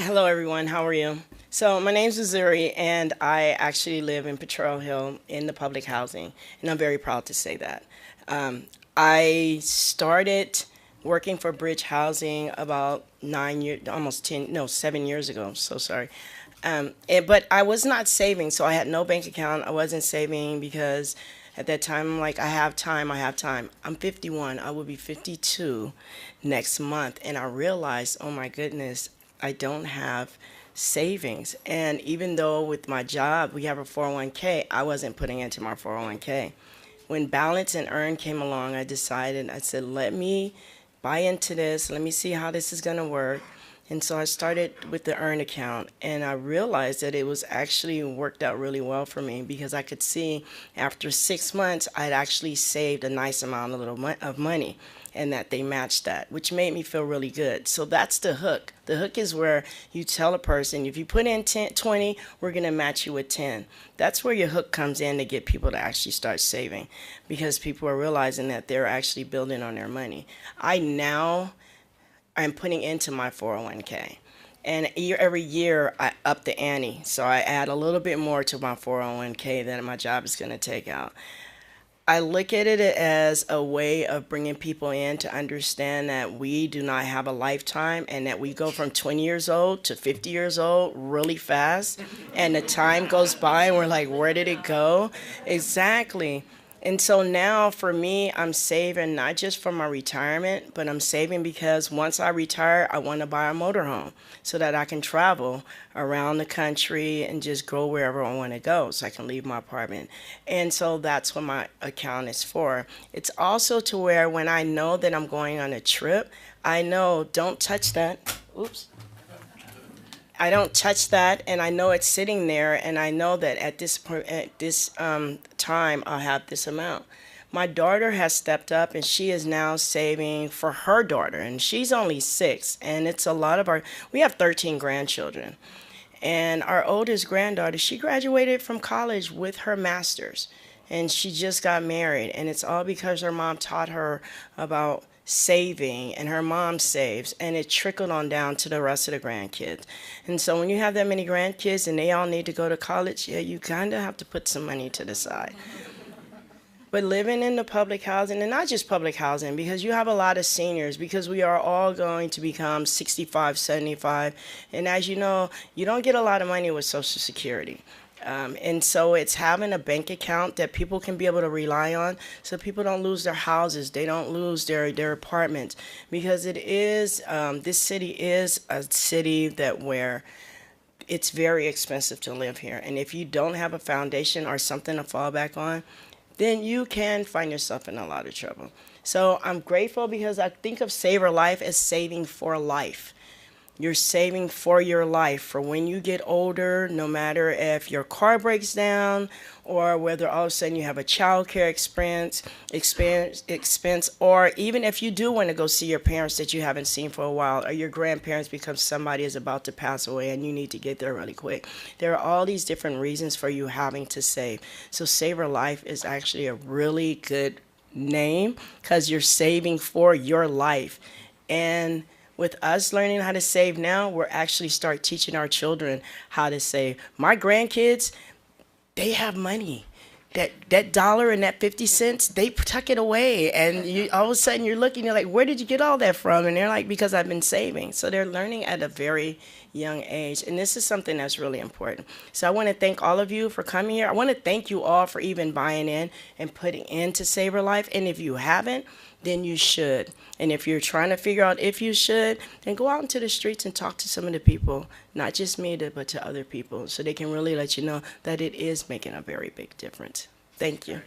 Hello, everyone. How are you? So, my name's Uzuri, and I actually live in Potrero Hill in the public housing, and I'm very proud to say that. I started working for Bridge Housing about 9 years, almost 10, no, 7 years ago. So sorry. But I was not saving, so I had no bank account. I wasn't saving because at that time, I'm like, I have time, I have time. I'm 51, I will be 52 next month. And I realized, oh my goodness, I don't have savings. And even though with my job, we have a 401k, I wasn't putting into my 401k. When Balance and Earn came along, I said, let me buy into this, let me see how this is going to work. And so I started with the Earn account, and I realized that it was actually worked out really well for me because I could see after 6 months I'd actually saved a nice amount of money, and that they matched that, which made me feel really good. So that's the hook. The hook is where you tell a person, if you put in 10, 20, we're going to match you with 10. That's where your hook comes in to get people to actually start saving because people are realizing that they're actually building on their money. I'm putting into my 401k. And every year I up the ante. So I add a little bit more to my 401k than my job is going to take out. I look at it as a way of bringing people in to understand that we do not have a lifetime and that we go from 20 years old to 50 years old really fast. And the time goes by and we're like, where did it go? Exactly. And so now for me, I'm saving not just for my retirement, but I'm saving because once I retire, I want to buy a motorhome so that I can travel around the country and just go wherever I want to go so I can leave my apartment. And so that's what my account is for. It's also to where when I know that I'm going on a trip, I know don't touch that. Oops. I don't touch that, and I know it's sitting there, and I know that at this time I'll have this amount. My daughter has stepped up, and she is now saving for her daughter, and she's only 6, and it's a lot of we have 13 grandchildren, and our oldest granddaughter, she graduated from college with her master's, and she just got married, and it's all because her mom taught her about saving, and her mom saves, and it trickled on down to the rest of the grandkids. And so when you have that many grandkids and they all need to go to college, yeah, you kind of have to put some money to the side. But living in the public housing, and not just public housing, because you have a lot of seniors, because we are all going to become 65, 75, and as you know, you don't get a lot of money with Social Security. And so it's having a bank account that people can be able to rely on so people don't lose their houses, they don't lose their apartments, because it is, this city is a city that where it's very expensive to live here. And if you don't have a foundation or something to fall back on, then you can find yourself in a lot of trouble. So I'm grateful because I think of SaverLife as saving for life. You're saving for your life for when you get older, no matter if your car breaks down or whether all of a sudden you have a child care expense, or even if you do want to go see your parents that you haven't seen for a while, or your grandparents because somebody is about to pass away and you need to get there really quick. There are all these different reasons for you having to save. So SaverLife is actually a really good name because you're saving for your life. And with us learning how to save now, we're actually start teaching our children how to save. My grandkids, they have money. That dollar and that 50 cents, they tuck it away. And you, all of a sudden you're looking, you're like, where did you get all that from? And they're like, because I've been saving. So they're learning at a very young age. And this is something that's really important. So I want to thank all of you for coming here. I want to thank you all for even buying in and putting into SaverLife. And if you haven't, then you should. And if you're trying to figure out if you should, then go out into the streets and talk to some of the people, not just me, but to other people, so they can really let you know that it is making a very big difference. Thank you.